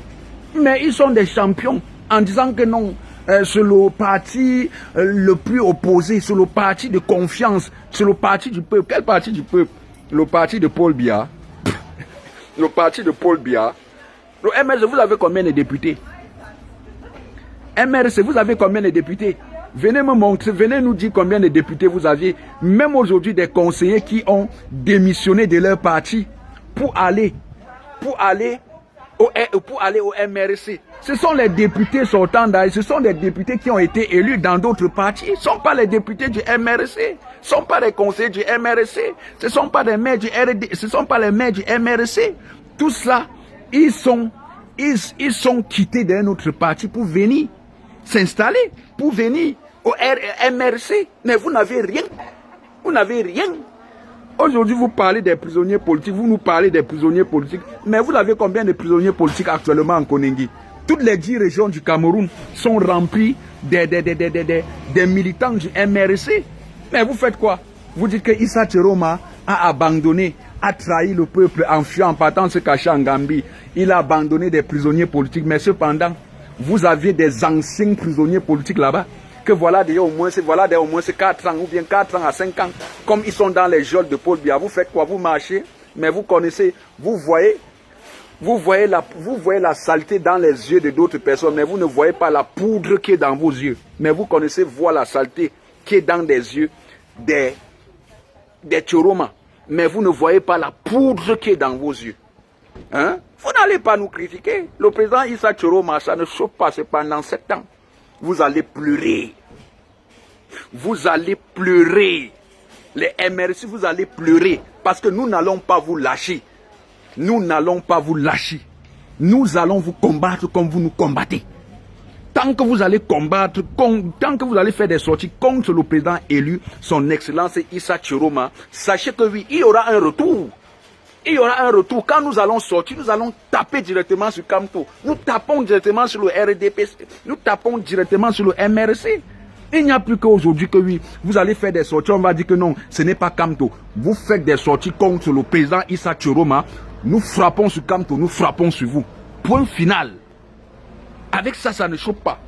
Mais ils sont des champions en disant que non. C'est le parti le plus opposé, c'est le parti de confiance, c'est le parti du peuple. Quel parti du peuple? Le parti de Paul Biya. Le parti de Paul Biya. Le MRC, vous avez combien de députés? MRC, vous avez combien de députés? Venez me montrer, venez nous dire combien de députés vous aviez. Même aujourd'hui, des conseillers qui ont démissionné de leur parti pour aller au MRC. Ce sont les députés sortants d'ailleurs, ce sont des députés qui ont été élus dans d'autres partis. Ce ne sont pas les députés du MRC, ce ne sont pas les conseillers du MRC, ce ne sont pas les maires du RD, ce ne sont pas les maires du MRC. Tout cela, ils sont quittés d'un autre parti pour venir s'installer, pour venir au MRC. Mais vous n'avez rien. Vous n'avez rien. Aujourd'hui, vous parlez des prisonniers politiques, vous nous parlez des prisonniers politiques, mais vous avez combien de prisonniers politiques actuellement en Koningui? Toutes les 10 régions du Cameroun sont remplies des militants du MRC. Mais vous faites quoi? Vous dites que Issa Tchoroma a abandonné a trahi le peuple en fuyant, en partant se cacher en Gambie. Il a abandonné des prisonniers politiques. Mais cependant, vous aviez des anciens prisonniers politiques là-bas. Que voilà d'ailleurs au moins 4 ans ou bien 4 ans à 5 ans. Comme ils sont dans les geôles de Paul Biya. Vous faites quoi? Vous marchez, mais vous connaissez, vous voyez la saleté dans les yeux de d'autres personnes, mais vous ne voyez pas la poudre qui est dans vos yeux. Mais vous connaissez voir la saleté qui est dans des yeux des Tchoroma. Mais vous ne voyez pas la poudre qui est dans vos yeux. Hein? Vous n'allez pas nous critiquer. Le président Issa Tchoroma, ça ne chauffe pas, c'est pendant 7 ans. Vous allez pleurer. Vous allez pleurer. Les MRC, vous allez pleurer. Parce que nous n'allons pas vous lâcher. Nous n'allons pas vous lâcher. Nous allons vous combattre comme vous nous combattez. Tant que vous allez combattre, tant que vous allez faire des sorties contre le président élu, son excellence Issa Tchoroma, sachez que oui, il y aura un retour. Il y aura un retour. Quand nous allons sortir, nous allons taper directement sur Kamto. Nous tapons directement sur le RDPC. Nous tapons directement sur le MRC. Il n'y a plus qu'aujourd'hui que oui, vous allez faire des sorties. On va dire que non, ce n'est pas Kamto. Vous faites des sorties contre le président Issa Tchoroma. Nous frappons sur Kamto, nous frappons sur vous. Point final. Avec ça, ça ne chauffe pas.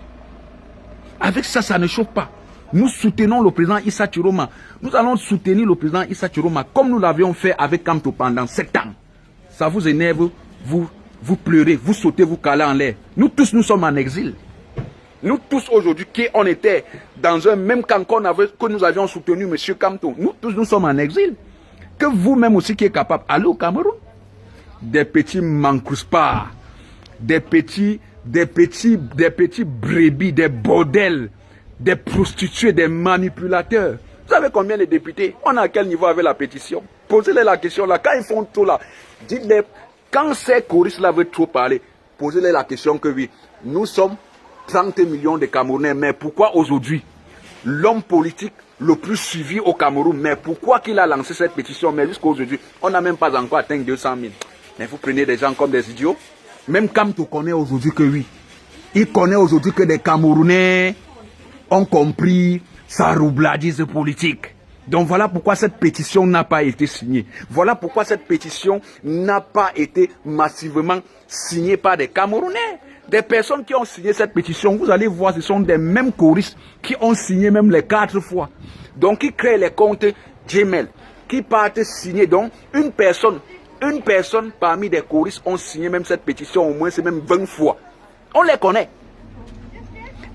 Avec ça, ça ne chauffe pas. Nous soutenons le président Issa Tchoroma. Nous allons soutenir le président Issa Tchoroma comme nous l'avions fait avec Kamto pendant 7 ans. Ça vous énerve, vous pleurez, vous sautez, vous calez en l'air. Nous tous, nous sommes en exil. Nous tous aujourd'hui, on était dans un même camp que nous avions soutenu M. Kamto. Nous tous, nous sommes en exil. Que vous-même aussi qui êtes capable, allez au Cameroun. Des petits mancrouspas, des petits brebis, des bordels, des prostituées, des manipulateurs. Vous savez combien de députés? On est à quel niveau avec la pétition? Posez-les la question là. Quand ils font tout là, dites-les, quand ces choristes là veulent trop parler, posez-les la question que oui, nous sommes 30 millions de Camerounais, mais pourquoi aujourd'hui, l'homme politique le plus suivi au Cameroun, mais pourquoi qu'il a lancé cette pétition, mais jusqu'à aujourd'hui, on n'a même pas encore atteint 200 000. Mais vous prenez des gens comme des idiots. Même Kamto connaît aujourd'hui que oui. Il connaît aujourd'hui que des Camerounais ont compris sa roubladise politique. Donc voilà pourquoi cette pétition n'a pas été signée. Voilà pourquoi cette pétition n'a pas été massivement signée par des Camerounais. Des personnes qui ont signé cette pétition, vous allez voir, ce sont des mêmes choristes qui ont signé même les 4 fois. Donc qui créent les comptes Gmail, qui partent signer. Donc une personne parmi des choristes ont signé même cette pétition au moins, c'est même 20 fois. On les connaît.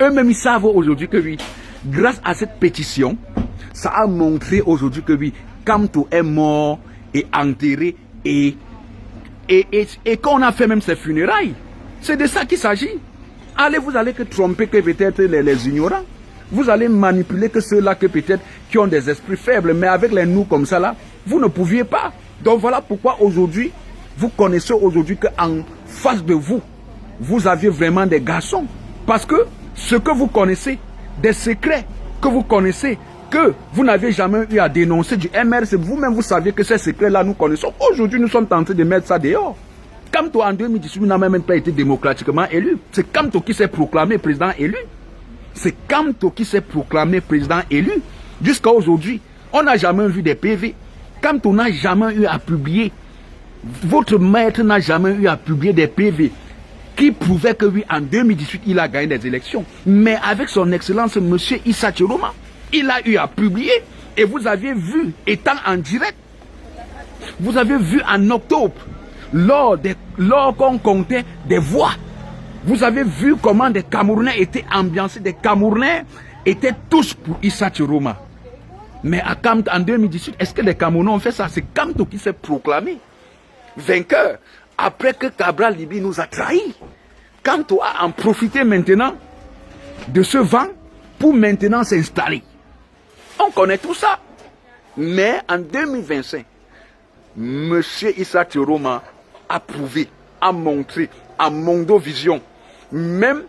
Eux-mêmes, ils savent aujourd'hui que oui, grâce à cette pétition, ça a montré aujourd'hui que oui, Kamto est mort et enterré et qu'on a fait même ses funérailles. C'est de ça qu'il s'agit. Vous allez que tromper que peut-être les ignorants. Vous allez manipuler que ceux-là que peut-être qui ont des esprits faibles. Mais avec les nous comme ça là, vous ne pouviez pas. Donc voilà pourquoi aujourd'hui, vous connaissez aujourd'hui qu'en face de vous, vous aviez vraiment des garçons. Parce que ce que vous connaissez, des secrets que vous connaissez, que vous n'avez jamais eu à dénoncer du MRC, vous-même vous saviez que ces secrets-là nous connaissons. Aujourd'hui, nous sommes tentés de mettre ça dehors. Kamto en 2018 n'a même pas été démocratiquement élu. C'est Kamto qui s'est proclamé président élu. C'est Kamto qui s'est proclamé président élu. Jusqu'à aujourd'hui, on n'a jamais vu des PV. Kamto n'a jamais eu à publier. Votre maître n'a jamais eu à publier des PV qui prouvaient que oui, en 2018, il a gagné des élections. Mais avec son excellence, M. Issa Tchoroma, il a eu à publier. Et vous aviez vu, étant en direct, vous avez vu en octobre, lors qu'on comptait des voix, vous avez vu comment des Camerounais étaient ambiancés, des Camerounais étaient tous pour Issa Tchoroma. Mais à Kamto, en 2018, est-ce que les Camerounais ont fait ça? C'est Kamto qui s'est proclamé vainqueur après que Cabral Libye nous a trahis. Kamto a en profité maintenant de ce vent pour maintenant s'installer. On connaît tout ça. Mais en 2025, M. Issa Tchoroma a prouvé, a montré, à Mondovision, même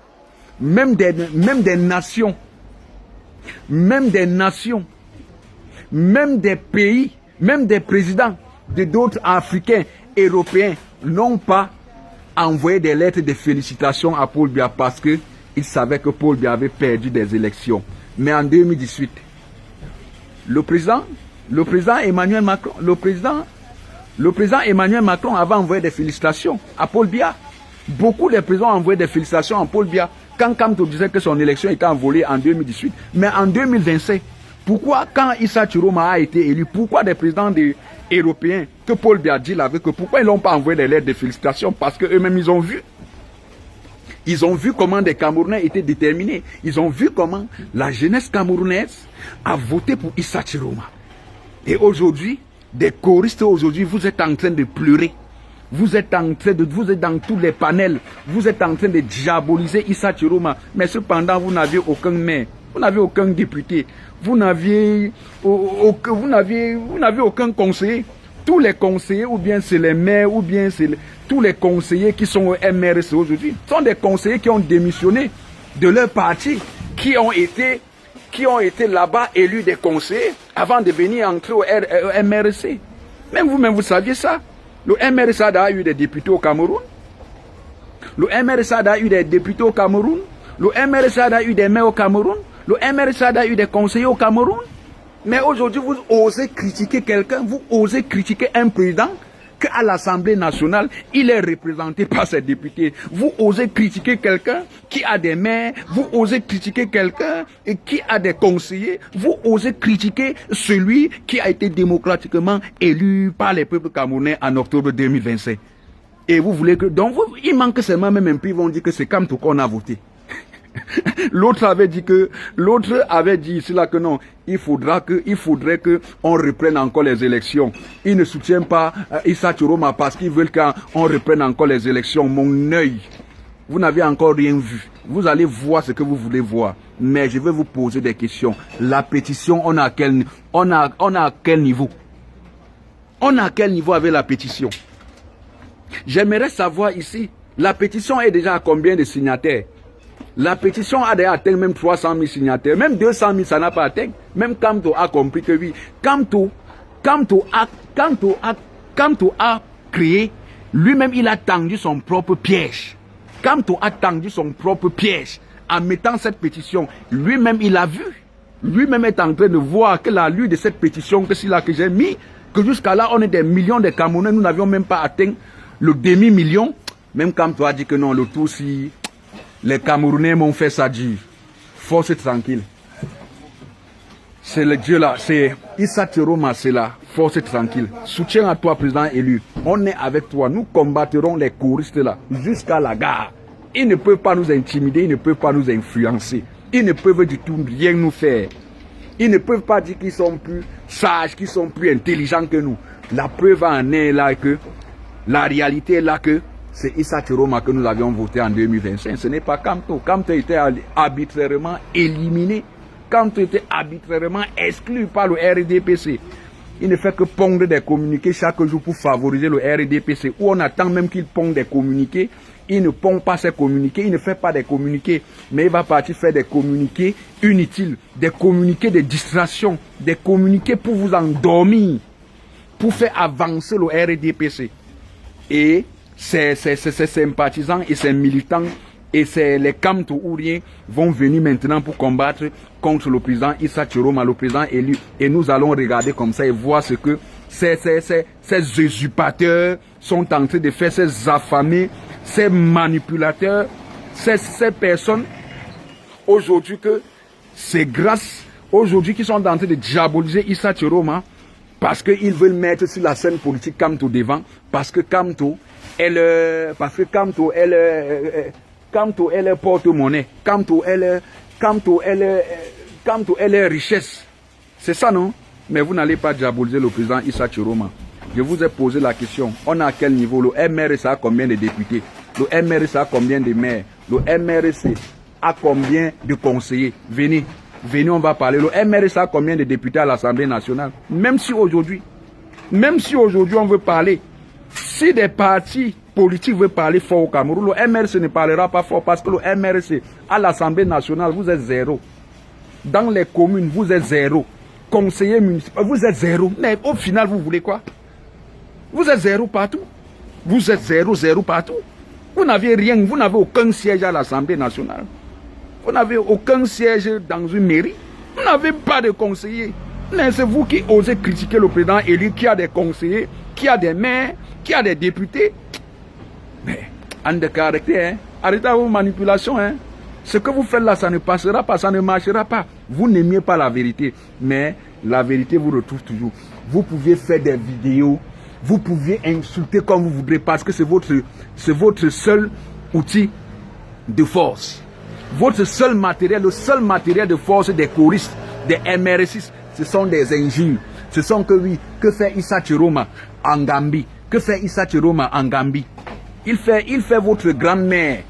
des nations, même des pays, même des présidents de d'autres Africains, Européens, n'ont pas envoyé des lettres de félicitations à Paul Biya parce qu'ils savaient que Paul Biya avait perdu des élections. Mais en 2018, le président Emmanuel Macron, le président Le président Emmanuel Macron avait envoyé des félicitations à Paul Biya. Beaucoup de présidents ont envoyé des félicitations à Paul Biya. Quand Kamto disait que son élection était envolée en 2018. Mais en 2025, pourquoi quand Issa Chiroma a été élu, pourquoi des présidents européens que Paul Biya dit là, que pourquoi ils n'ont pas envoyé des lettres de félicitations? Parce qu'eux-mêmes ils ont vu. Ils ont vu comment des Camerounais étaient déterminés. Ils ont vu comment la jeunesse camerounaise a voté pour Issa Chiroma. Et aujourd'hui, des choristes aujourd'hui, vous êtes en train de pleurer. Vous êtes dans tous les panels. Vous êtes en train de diaboliser Issa Chiroma. Mais cependant, vous n'avez aucun maire. Vous n'avez aucun député. Vous n'avez aucun conseiller. Tous les conseillers, ou bien c'est les maires, ou bien c'est tous les conseillers qui sont au MRC aujourd'hui, sont des conseillers qui ont démissionné de leur parti, qui ont été là-bas élus des conseillers avant de venir entrer au MRC. Même vous-même, vous saviez ça. Le MRC a eu des députés au Cameroun. Le MRC a eu des députés au Cameroun. Le MRC a eu des maires au Cameroun. Le MRC a eu des conseillers au Cameroun. Mais aujourd'hui, vous osez critiquer quelqu'un, vous osez critiquer un président qu'à l'Assemblée nationale, il est représenté par ses députés. Vous osez critiquer quelqu'un qui a des maires, vous osez critiquer quelqu'un qui a des conseillers, vous osez critiquer celui qui a été démocratiquement élu par les peuples camerounais en octobre 2025. Et vous voulez que... Donc, il manque seulement même un peu, ils vont dire que c'est comme tout qu'on a voté. L'autre avait dit ici là que non, il faudrait que on reprenne encore les élections. Ils ne soutiennent pas Issa Chiroma parce qu'ils veulent qu'on reprenne encore les élections. Mon œil, vous n'avez encore rien vu. Vous allez voir ce que vous voulez voir. Mais je vais vous poser des questions. La pétition, on a à quel niveau? On a à quel niveau avec la pétition? J'aimerais savoir ici, la pétition est déjà à combien de signataires? La pétition a déjà atteint même 300 000 signataires. Même 200 000, ça n'a pas atteint. Même Kamto a compris que oui. Kamto a créé, lui-même il a tendu son propre piège. Kamto a tendu son propre piège en mettant cette pétition. Lui-même il a vu. Lui-même est en train de voir que la lutte de cette pétition, que c'est là que j'ai mis, que jusqu'à là on est des millions de Camerounais, nous n'avions même pas atteint le demi-million. Même Kamto a dit que non, le tout si... Les Camerounais m'ont fait ça dur. Force tranquille. C'est le Dieu là. C'est Issa Chiroma, c'est là. Force tranquille. Soutien à toi, président élu. On est avec toi. Nous combattrons les choristes là jusqu'à la gare. Ils ne peuvent pas nous intimider. Ils ne peuvent pas nous influencer. Ils ne peuvent du tout rien nous faire. Ils ne peuvent pas dire qu'ils sont plus sages, qu'ils sont plus intelligents que nous. La preuve en est là que la réalité est là que c'est Issa Chiroma que nous avions voté en 2025. Ce n'est pas Kamto. Kamto était arbitrairement éliminé. Kamto était arbitrairement exclu par le RDPC. Il ne fait que pondre des communiqués chaque jour pour favoriser le RDPC. Où on attend même qu'il ponde des communiqués. Il ne pond pas ses communiqués. Il ne fait pas des communiqués. Mais il va partir faire des communiqués inutiles. Des communiqués de distraction. Des communiqués pour vous endormir. Pour faire avancer le RDPC. Et ces sympathisants et ces militants et les Kamto ouriens vont venir maintenant pour combattre contre le président Issa Chiroma, le président élu. Et nous allons regarder comme ça et voir ce que ces usurpateurs sont en train de faire, ces affamés, ces manipulateurs, ces personnes. Aujourd'hui que c'est grâce, aujourd'hui qu'ils sont en train de diaboliser Issa Chiroma parce qu'ils veulent mettre sur la scène politique Kamto devant, parce que Kamto elle porte-monnaie. Kamto elle est richesse. C'est ça, non? Mais vous n'allez pas diaboliser le président Issa Chiroma. Je vous ai posé la question. On a à quel niveau? Le MRC a combien de députés? Le MRC a combien de maires? Le MRC a combien de conseillers? Venez, on va parler. Le MRC a combien de députés à l'Assemblée nationale? Même si aujourd'hui on veut parler, si des partis politiques veulent parler fort au Cameroun, le MRC ne parlera pas fort parce que le MRC, à l'Assemblée nationale, vous êtes zéro. Dans les communes, vous êtes zéro. Conseiller municipal, vous êtes zéro. Mais au final, vous voulez quoi? Vous êtes zéro partout. Vous êtes zéro partout. Vous n'avez rien, vous n'avez aucun siège à l'Assemblée nationale. Vous n'avez aucun siège dans une mairie. Vous n'avez pas de conseiller. Mais c'est vous qui osez critiquer le président élu qui a des conseillers qui a des maires, qui a des députés. Mais, en de caractère, hein, arrêtez vos manipulations. Hein. Ce que vous faites là, ça ne passera pas, ça ne marchera pas. Vous n'aimiez pas la vérité, mais la vérité vous retrouve toujours. Vous pouviez faire des vidéos, vous pouviez insulter comme vous voudrez, parce que c'est votre seul outil de force. Votre seul matériel, le seul matériel de force des choristes, des MRSistes, ce sont des injures. Ce sont que oui, que fait Issa Chiroma en Gambie? Que fait Issa Chiroma en Gambie? Il fait votre grand-mère.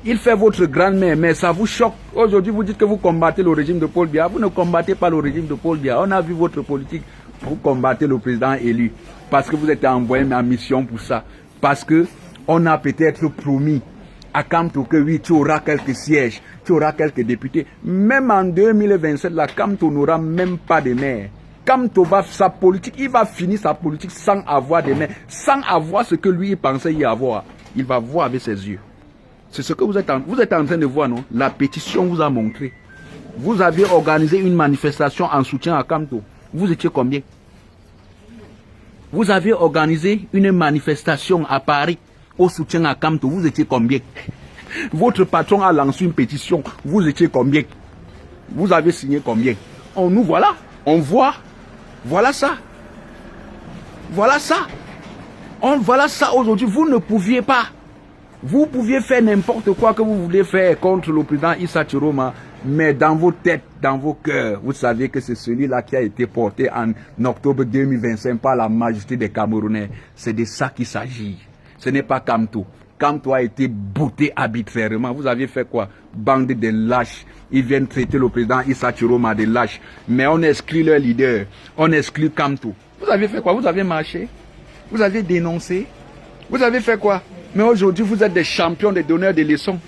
Il fait votre grand-mère, mais ça vous choque. Aujourd'hui, vous dites que vous combattez le régime de Paul Biya. Vous ne combattez pas le régime de Paul Biya. On a vu votre politique. Vous combattez le président élu. Parce que vous êtes envoyé en mission pour ça. Parce que on a peut-être promis à Kamto que oui, tu auras quelques sièges, tu auras quelques députés. Même en 2027, la Kamto n'aura même pas de maire. Kamto va sa politique, il va finir sa politique sans avoir de maire, sans avoir ce que lui il pensait y avoir. Il va voir avec ses yeux. C'est ce que vous êtes en train de voir, non? La pétition vous a montré. Vous avez organisé une manifestation en soutien à Kamto. Vous étiez combien? Vous avez organisé une manifestation à Paris au soutien à Kamto. Vous étiez combien? Votre patron a lancé une pétition. Vous étiez combien? Vous avez signé combien? On nous voilà. On voit. Voilà ça. Voilà ça. Voilà ça aujourd'hui. Vous ne pouviez pas. Vous pouviez faire n'importe quoi que vous voulez faire contre le président Issa Chiroma, mais dans vos têtes, dans vos cœurs, vous savez que c'est celui-là qui a été porté en octobre 2025 par la majorité des Camerounais. C'est de ça qu'il s'agit. Ce n'est pas Kamto. Kamto a été bouté arbitrairement. Vous avez fait quoi? Bande de lâches. Ils viennent traiter le président Issa Chiroma de lâches. Mais on exclut leur leader. On exclut Kamto. Vous avez fait quoi? Vous avez marché. Vous avez dénoncé. Vous avez fait quoi? Mais aujourd'hui, vous êtes des champions, des donneurs de leçons.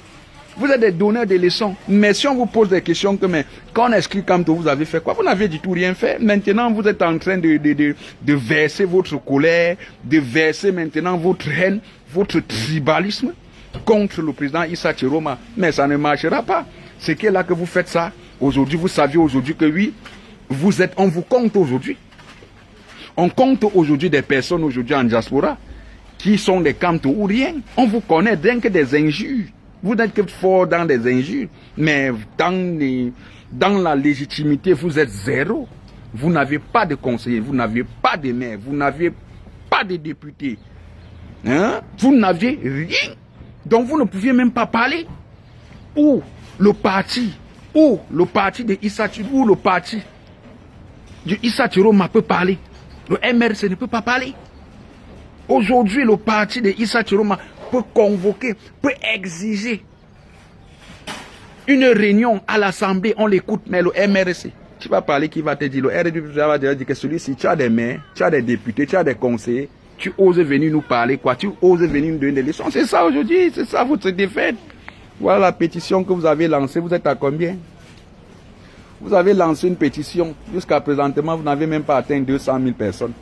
Vous êtes des donneurs de leçons. Mais si on vous pose des questions que, mais quand on exclut Kamto, vous avez fait quoi? Vous n'avez du tout rien fait. Maintenant, vous êtes en train de verser votre colère, de verser maintenant votre haine, votre tribalisme contre le président Issa Chiroma. Mais ça ne marchera pas. C'est que là que vous faites ça. Aujourd'hui, vous savez aujourd'hui que oui, on vous compte aujourd'hui. On compte aujourd'hui des personnes aujourd'hui en diaspora qui sont des Kamto ou rien. On vous connaît rien que des injures. Vous n'êtes que fort dans des injures. Mais dans la légitimité, vous êtes zéro. Vous n'avez pas de conseiller, vous n'avez pas de maire, vous n'avez pas de député. Hein? Vous n'avez rien. Donc vous ne pouviez même pas parler. Ou le parti de Issa Chiroma, ou le parti de Issa Chiroma peut parler. Le MRC ne peut pas parler. Aujourd'hui, le parti de Issa Chiroma peut convoquer, peut exiger une réunion à l'Assemblée. On l'écoute, mais le MRC, tu vas parler, qui va te dire? Le RDP va te dire que celui-ci, tu as des maires, tu as des députés, tu as des conseillers, tu oses venir nous parler, quoi? Tu oses venir nous donner des leçons. C'est ça aujourd'hui, c'est ça votre défaite. Voilà la pétition que vous avez lancée. Vous êtes à combien? Vous avez lancé une pétition. Jusqu'à présentement, vous n'avez même pas atteint 200 000 personnes.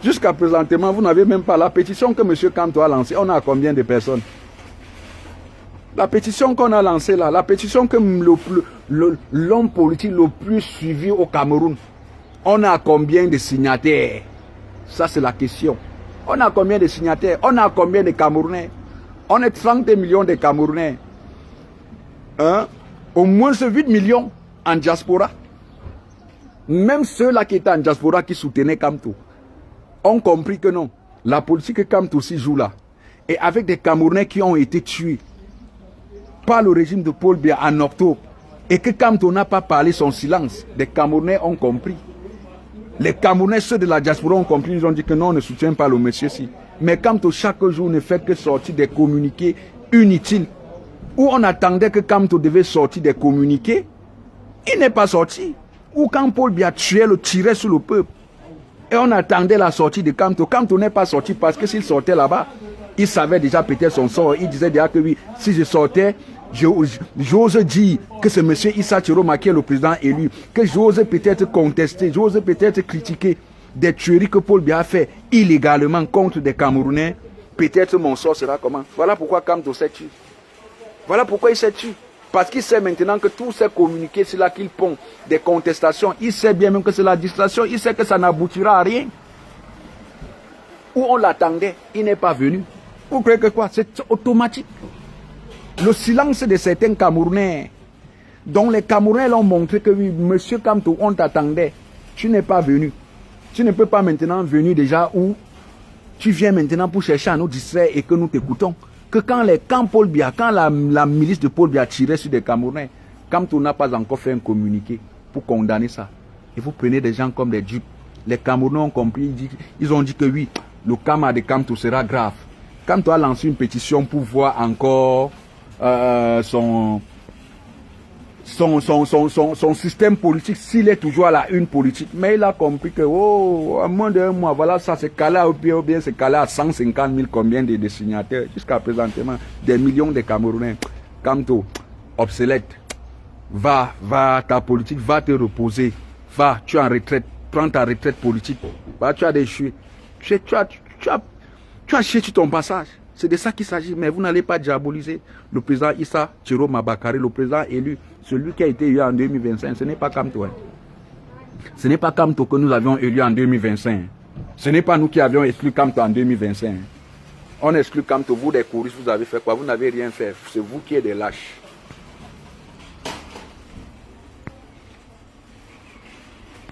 Jusqu'à présentement, vous n'avez même pas la pétition que M. Kamto a lancée. On a combien de personnes? La pétition qu'on a lancée là, la pétition que l'homme politique le plus suivi au Cameroun, on a combien de signataires? Ça, c'est la question. On a combien de signataires? On a combien de Camerounais? On est 30 millions de Camerounais. Hein? Au moins 8 millions en diaspora. Même ceux-là qui étaient en diaspora qui soutenaient Kamto ont compris que non, la politique que Kamto aussi joue là, et avec des Camerounais qui ont été tués par le régime de Paul Biya en octobre, et que Kamto n'a pas parlé son silence, les Camerounais ont compris. Les Camerounais, ceux de la diaspora ont compris, ils ont dit que non, on ne soutient pas le monsieur-ci. Mais Kamto chaque jour ne fait que sortir des communiqués inutiles, où on attendait que Kamto devait sortir des communiqués, il n'est pas sorti. Ou quand Paul Biya tirait sur le peuple, et on attendait la sortie de Kamto. Kamto n'est pas sorti parce que s'il sortait là-bas, il savait déjà peut-être son sort. Il disait déjà que oui, si je sortais, j'ose dire que c'est M. Issa Chiroma qui est le président élu, que j'ose peut-être contester, j'ose peut-être critiquer des tueries que Paul Biya a fait illégalement contre des Camerounais. Peut-être mon sort sera comment? Voilà pourquoi Kamto s'est tué. Voilà pourquoi il s'est tué. Parce qu'il sait maintenant que tous ces communiqués, c'est là qu'il pond des contestations. Il sait bien même que c'est la distraction. Il sait que ça n'aboutira à rien. où on l'attendait, il n'est pas venu. Vous croyez que quoi? C'est automatique. Le silence de certains Camerounais, dont les Camerounais l'ont montré que oui, monsieur Kamto, on t'attendait, tu n'es pas venu. Tu ne peux pas maintenant venir déjà où tu viens maintenant pour chercher à nous distraire et que nous t'écoutons. Que quand Paul Biya, quand la milice de Paul Biya tirait sur des Camerounais, Kamto n'a pas encore fait un communiqué pour condamner ça. Et vous prenez des gens comme des dupes. Les Camerounais ont compris, ils ont dit que oui, le karma de Kamto sera grave. Kamto a lancé une pétition pour voir encore son système politique, s'il est toujours à la une politique. Mais il a compris que, oh, à moins d'un mois, voilà, ça c'est calé ou bien c'est calé à 150 000 combien de signataires. Jusqu'à présentement, des millions de Camerounais. Kamto, obsolète. Va, ta politique, va te reposer. Va, tu es en retraite. Prends ta retraite politique. Va, tu as déchoué. Tu as chié sur ton passage. C'est de ça qu'il s'agit. Mais vous n'allez pas diaboliser le président Issa Thierry Mabakary, le président élu, celui qui a été élu en 2025. Ce n'est pas Kamto. Ce n'est pas Kamto que nous avions élu en 2025. Ce n'est pas nous qui avions exclu Kamto en 2025. On exclut Kamto. Vous, des choristes, vous avez fait quoi? Vous n'avez rien fait. C'est vous qui êtes des lâches.